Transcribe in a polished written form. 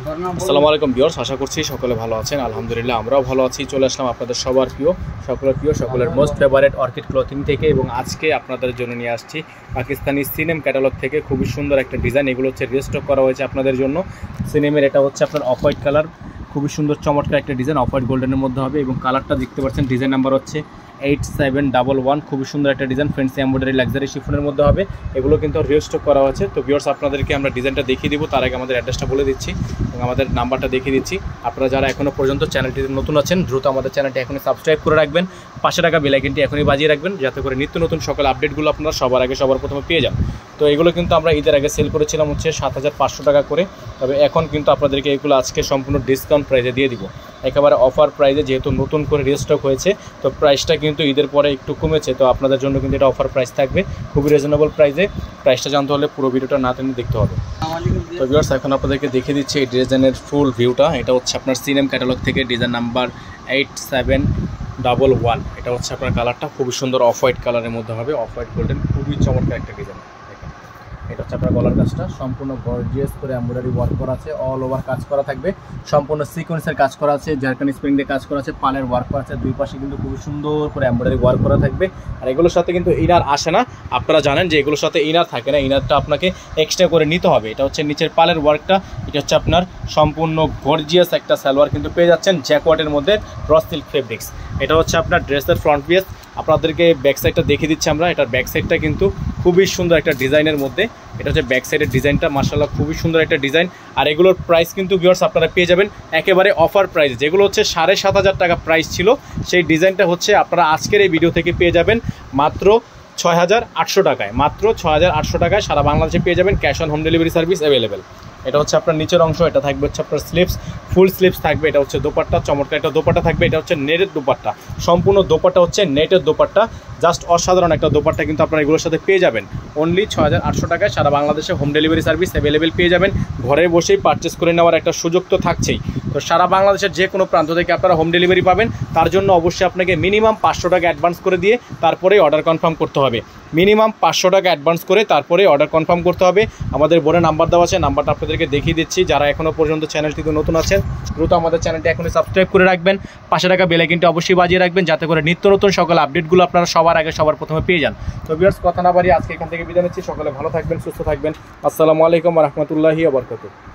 আসসালামু আলাইকুম ভিউয়ার্স, আশা করছি সকলে ভালো আছেন। আলহামদুলিল্লাহ আমরাও ভালো আছি। চলে আসলাম আপনাদের সবার প্রিয় সকলের মোস্ট ফেভারিট অর্কিড ক্লথিং থেকে, এবং আজকে আপনাদের জন্য নিয়ে আসছি পাকিস্তানি সিনেম ক্যাটালগ থেকে খুবই সুন্দর একটা ডিজাইন। এগুলো হচ্ছে রিস্টক করা হয়েছে আপনাদের জন্য। সিনেমের এটা হচ্ছে আপনার অফ হোয়াইট কালার, খুবই সুন্দর চমৎকার একটা ডিজাইন, অফ হোয়াইট গোল্ডেনের মধ্যে হবে, এবং কালারটা দেখতে পাচ্ছেন ডিজাইন নাম্বার হচ্ছে 8711। খুবই সুন্দর একটা ডিজাইন, ফ্রেন্ডসি এমব্রয়ডারি লাক্সারি শিফনের মধ্যে হবে। এগুলো কিন্তু রিস্টক করা হয়েছে। তো ভিউয়ার্স, আপনাদেরকে আমরা ডিজাইনটা দেখিয়ে দিব, তার আগে আমাদের অ্যাড্রেসটা বলে দিচ্ছি এবং আমাদের নাম্বারটা দেখিয়ে দিচ্ছি। আপনারা যারা এখনও পর্যন্ত চ্যানেলটিতে নতুন আছেন, দ্রুত আমাদের চ্যানেলটি এখনই সাবস্ক্রাইব করে রাখবেন, পাশে রাখা বেল আইকনটি এখনই বাজিয়ে রাখবেন, যাতে করে নিত্য নতুন সকল আপডেটগুলো আপনারা সবার আগে সবার প্রথমে পেয়ে যান। তো এগুলো কিন্তু আমরা ঈদের আগে সেল করেছিলাম হচ্ছে 7500 টাকা করে, তবে এখন কিন্তু আপনাদেরকে এগুলো আজকে সম্পূর্ণ ডিসকাউন্ট প্রাইসে দিয়ে দিব, একেবারে অফার প্রাইসে। যেহেতু নতুন করে রিস্টক হয়েছে, তো প্রাইসটা কিন্তু ঈদের পরে একটু কমেছে, তো আপনাদের জন্য কিন্তু এটা অফার প্রাইস থাকবে, খুবই রিজনেবল প্রাইসে। প্রাইসটা জানতে হলে পুরো ভিডিওটা না টেনে দেখতে হবে। তো ভিউয়ার্স, এখন আপনাদেরকে দেখিয়ে দিচ্ছি এই ডিজাইনের ফুল ভিউটা। এটা হচ্ছে আপনার সিনেম ক্যাটালগ থেকে ডিজাইন নাম্বার 8711। এটা হচ্ছে আপনার কালারটা খুবই সুন্দর অফ হোয়াইট কালারের মধ্যে হবে, অফ হোয়াইট গোল্ডেন, খুবই চমৎকার একটা ডিজাইন। এটা হচ্ছে আপনার গলার কাজটা সম্পূর্ণ গর্জিয়াস করে এমব্রয়ডারি ওয়ার্ক করা আছে, অল ওভার কাজ করা থাকবে, সম্পূর্ণ সিকোয়েন্সের কাজ করা আছে, জারকানি স্প্রিং দিয়ে কাজ করা আছে, পালের ওয়ার্ক করা আছে, দুই পাশে কিন্তু খুব সুন্দর করে এমব্রয়ডারি ওয়ার্ক করা থাকবে। আর এগুলোর সাথে কিন্তু ইনার আসে না, আপনারা জানেন যে এগুলোর সাথে ইনার থাকে না, ইনারটা আপনাকে এক্সট্রা করে নিতে হবে। এটা হচ্ছে নিচের পালের ওয়ার্কটা, এটা হচ্ছে আপনার সম্পূর্ণ গর্জিয়াস একটা সালোয়ার কিন্তু পেয়ে যাচ্ছেন জ্যাকওয়ার্ডের মধ্যে র সিল্ক ফেব্রিক্স। এটা হচ্ছে আপনার ড্রেসের ফ্রন্ট পিস। আপনাদেরকে ব্যাক সাইডটা দেখিয়ে দিচ্ছি আমরা। এটার ব্যাক সাইডটা কিন্তু খুবই সুন্দর একটা ডিজাইনের মধ্যে, এটা হচ্ছে ব্যাক সাইডের ডিজাইনটা, মাশাআল্লাহ খুবই সুন্দর একটা ডিজাইন। আর এগুলোর প্রাইস কিন্তু ভিউয়ার্স আপনারা পেয়ে যাবেন একেবারে অফার প্রাইস। যেগুলো হচ্ছে 7500 টাকা প্রাইস ছিল, সেই ডিজাইনটা হচ্ছে আপনারা আজকের এই ভিডিও থেকে পেয়ে যাবেন মাত্র 6800 টাকায়, মাত্র 6800 টাকায় সারা বাংলাদেশে পেয়ে যাবেন। Cash on home delivery service available. এটা হচ্ছে আপনার নিচের অংশ, এটা থাকবে হচ্ছে আপনার স্লিপস, ফুল স্লিপস থাকবে। এটা হচ্ছে দোপাট্টা, চমৎকার একটা দোপাট্টা থাকবে। এটা হচ্ছে নেটের দোপাট্টা, সম্পূর্ণ দোপাট্টা হচ্ছে নেটের দোপাট্টা, জাস্ট অসাধারণ একটা দোপাট্টা কিন্তু আপনারা এগুলোর সাথে পেয়ে যাবেন অনলি 6800 টাকায়। সারা বাংলাদেশে হোম ডেলিভারি সার্ভিস অ্যাভেলেবেল পেয়ে যাবেন। ঘরে বসেই পারচেস করে নেওয়ার একটা সুযোগ তো থাকছেই। তো সারা বাংলাদেশের যে কোনো প্রান্ত থেকে আপনারা হোম ডেলিভারি পাবেন। তার জন্য অবশ্যই আপনাকে মিনিমাম 500 টাকা অ্যাডভান্স করে দিয়ে তারপরে অর্ডার কনফার্ম করতে হবে। মিনিমাম 500 টাকা অ্যাডভান্স করে তারপরে অর্ডার কনফার্ম করতে হবে। আমাদের বোর্ডে নাম্বার দেওয়া আছে, নাম্বারটা আপনাদেরকে দেখিয়ে দিচ্ছি। যারা এখনও পর্যন্ত চ্যানেলটিতে নতুন আছেন, দ্রুত আমাদের চ্যানেলটি এখনই সাবস্ক্রাইব করে রাখবেন, পাশে রাখা বেল আইকনটি অবশ্যই বাজিয়ে রাখবেন, যাতে করে নিত্য নতুন সকল আপডেটগুলো আপনারা সবার আগে সবার প্রথমে পেয়ে যান। তো ভিউয়ার্স, কথা না বাড়িয়ে আজকে এখান থেকে বিদায় নিচ্ছি। সকলে ভালো থাকবেন, সুস্থ থাকবেন। আসসালামু আলাইকুম ওয়া রাহমাতুল্লাহি ওয়া বারাকাতুহু।